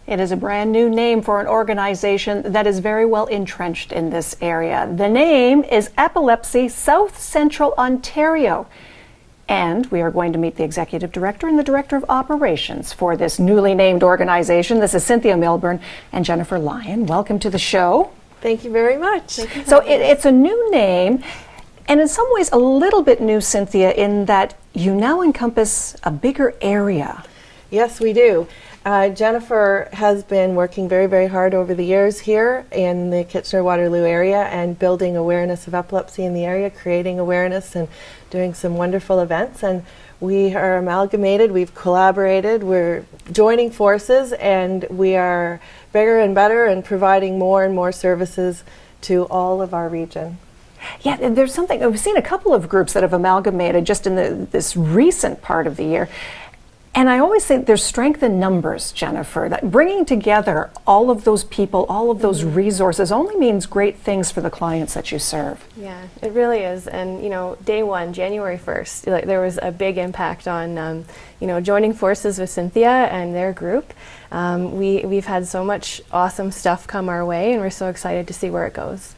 It is a brand new name for an organization that is very well entrenched in this area. The name is Epilepsy South Central Ontario. And we are going to meet the executive director and the director of operations for this newly named organization. This is Cynthia Milburn and Jennifer Lyon. Welcome to the show. Thank you very much. So it's a new name, and in some ways a little bit new, Cynthia, in that you now encompass a bigger area. Yes, we do. Jennifer has been working very, very hard over the years here in the Kitchener-Waterloo area and building awareness of epilepsy in the area, creating awareness and doing some wonderful events. And we are amalgamated, we've collaborated, we're joining forces, and we are bigger and better and providing more and more services to all of our region. Yeah, there's something, we've seen a couple of groups that have amalgamated just in this recent part of the year. And I always say there's strength in numbers, Jennifer, that bringing together all of those people, all of those resources only means great things for the clients that you serve. Yeah, it really is. And, you know, day one, January 1st, there was a big impact on, joining forces with Cynthia and their group. We've had so much awesome stuff come our way, and we're so excited to see where it goes.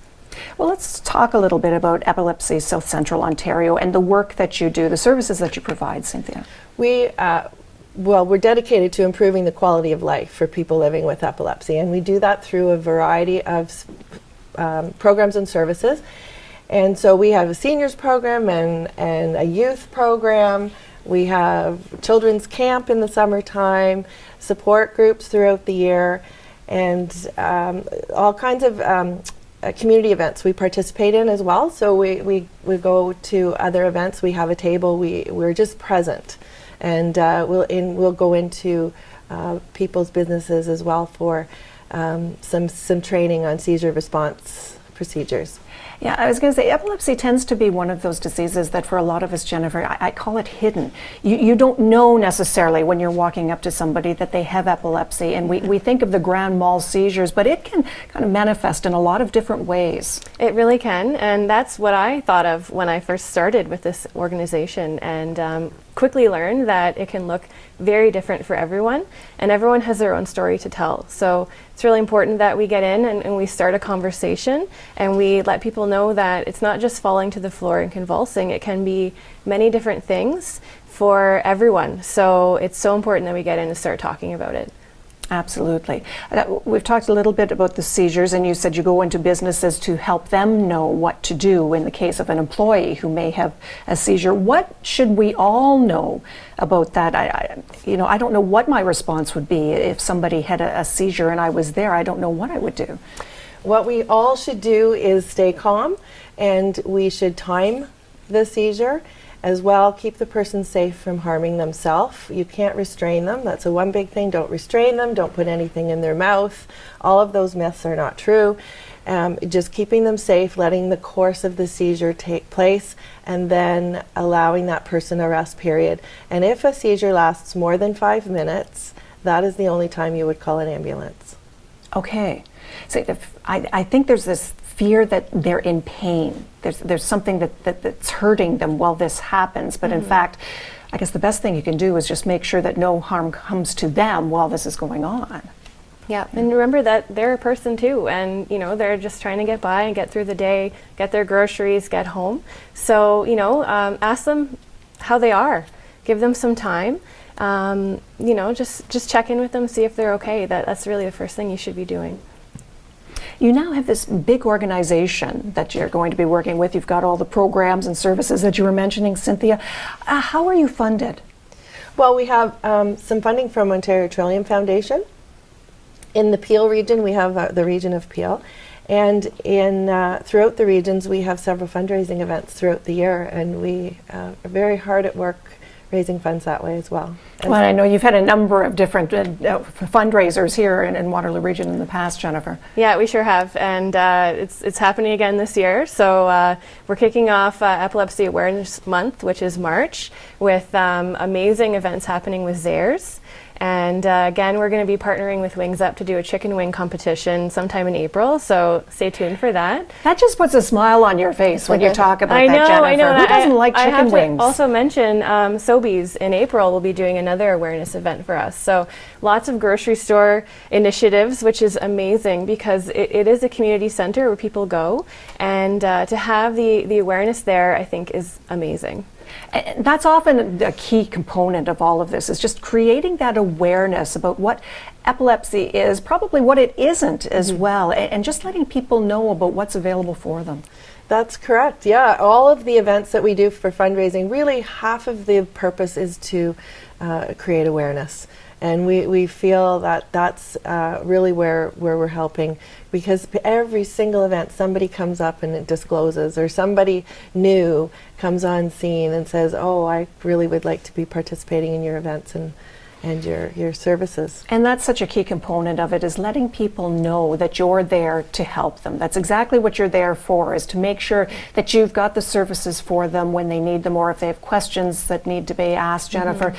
Well, let's talk a little bit about Epilepsy South Central Ontario and the work that you do, the services that you provide, Cynthia. We're dedicated to improving the quality of life for people living with epilepsy, and we do that through a variety of programs and services. And so we have a seniors program and a youth program. We have children's camp in the summertime, support groups throughout the year, and all kinds of community events we participate in as well. So we go to other events, we have a table, we're just present. And we'll go into people's businesses as well for some training on seizure response procedures. Yeah, I was going to say epilepsy tends to be one of those diseases that for a lot of us, Jennifer, I call it hidden. You don't know necessarily when you're walking up to somebody that they have epilepsy, and we think of the grand mal seizures, but it can kind of manifest in a lot of different ways. It really can, and that's what I thought of when I first started with this organization, and quickly learned that it can look very different for everyone, and everyone has their own story to tell. So it's really important that we get in and we start a conversation, and we let people know that it's not just falling to the floor and convulsing. It can be many different things for everyone. So it's so important that we get in and start talking about it. Absolutely. We've talked a little bit about the seizures, and you said you go into businesses to help them know what to do in the case of an employee who may have a seizure. What should we all know about that? I don't know what my response would be if somebody had a seizure and I was there. I don't know what I would do. What we all should do is stay calm, and we should time the seizure as well, keep the person safe from harming themselves. You can't restrain them. That's a one big thing. Don't restrain them. Don't put anything in their mouth. All of those myths are not true. Just keeping them safe, letting the course of the seizure take place, and then allowing that person a rest period. And if a seizure lasts more than 5 minutes, that is the only time you would call an ambulance. Okay. So I think there's this fear that they're in pain. There's something that's hurting them while this happens. But in fact, I guess the best thing you can do is just make sure that no harm comes to them while this is going on. Yeah, and remember that they're a person too, and they're just trying to get by and get through the day, get their groceries, get home. So ask them how they are. Give them some time. Just check in with them, see if they're okay. That's really the first thing you should be doing. You now have this big organization that you're going to be working with. You've got all the programs and services that you were mentioning, Cynthia. How are you funded? Well, we have some funding from Ontario Trillium Foundation. In the Peel region, we have the region of Peel. And throughout the regions, we have several fundraising events throughout the year, and we are very hard at work raising funds that way as well. Well, I know you've had a number of different fundraisers here in Waterloo Region in the past, Jennifer. Yeah, we sure have, and it's happening again this year. So we're kicking off Epilepsy Awareness Month, which is March, with amazing events happening with ZAERS. And again, we're going to be partnering with Wings Up to do a chicken wing competition sometime in April, so stay tuned for that. That just puts a smile on your face when you talk about I know, that, Jennifer. I know. Who doesn't like I chicken have wings? to also mention Sobeys in April will be doing another awareness event for us. So lots of grocery store initiatives, which is amazing because it is a community center where people go, and to have the awareness there, I think, is amazing. And that's often a key component of all of this, is just creating that awareness about what epilepsy is, probably what it isn't as well, and just letting people know about what's available for them. That's correct. Yeah, all of the events that we do for fundraising, really half of the purpose is to create awareness. And we feel that that's really where we're helping, because every single event somebody comes up and it discloses, or somebody new comes on scene and says, oh, I really would like to be participating in your events and your services. And that's such a key component of it, is letting people know that you're there to help them. That's exactly what you're there for, is to make sure that you've got the services for them when they need them, or if they have questions that need to be asked, Jennifer,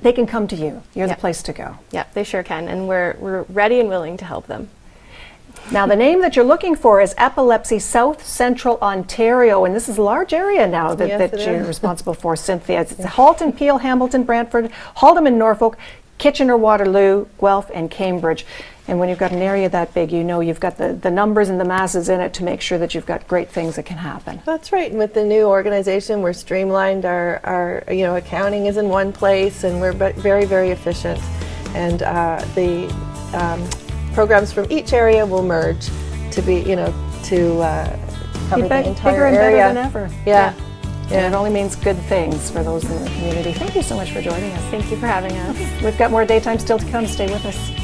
they can come to you. You're the place to go. Yeah, they sure can, and we're ready and willing to help them. Now, the name that you're looking for is Epilepsy South Central Ontario, and this is a large area now that, Yes, that it you're is. responsible for, Cynthia. It's Halton, Peel, Hamilton, Brantford, Haldimand, Norfolk, Kitchener, Waterloo, Guelph, and Cambridge. And when you've got an area that big, you know you've got the numbers and the masses in it to make sure that you've got great things that can happen. That's right. And with the new organization, we're streamlined. Our accounting is in one place, and we're very, very efficient. And the programs from each area will merge to be, to cover the entire bigger and area. better than ever. Yeah. And it only means good things for those in the community. Thank you so much for joining us. Thank you for having us. We've got more daytime still to come. Stay with us.